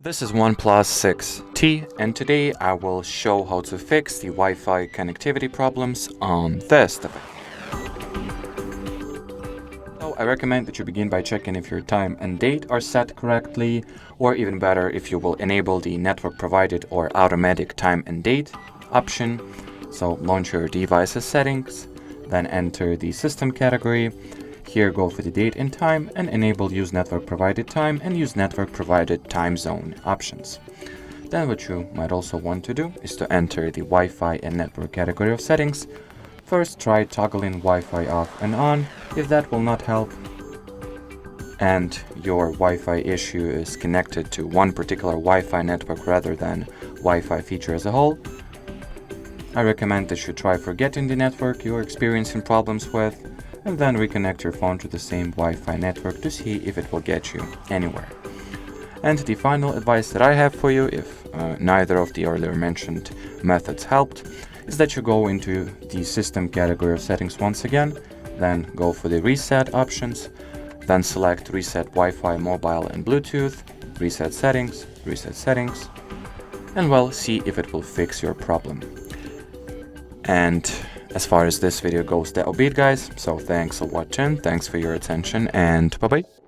This is OnePlus 6T, and today I will show how to fix the Wi-Fi connectivity problems on this device. So I recommend that you begin by checking if your time and date are set correctly, or even better, if you will enable the network provided or automatic time and date option. So launch your device's settings, then enter the system category. Here go for the date and time and enable use network provided time and use network provided time zone options. Then what you might also want to do is to enter the Wi-Fi and network category of settings. First try toggling Wi-Fi off and on. If that will not help and your Wi-Fi issue is connected to one particular Wi-Fi network rather than Wi-Fi feature as a whole, I recommend that you try forgetting the network you're experiencing problems with and then reconnect your phone to the same Wi-Fi network to see if it will get you anywhere. And the final advice that I have for you, if neither of the earlier mentioned methods helped, is that you go into the system category of settings once again, then go for the reset options, then select reset Wi-Fi, mobile and Bluetooth, reset settings, and well, see if it will fix your problem. And as far as this video goes, that'll be it, guys. So thanks for watching, thanks for your attention, and bye-bye.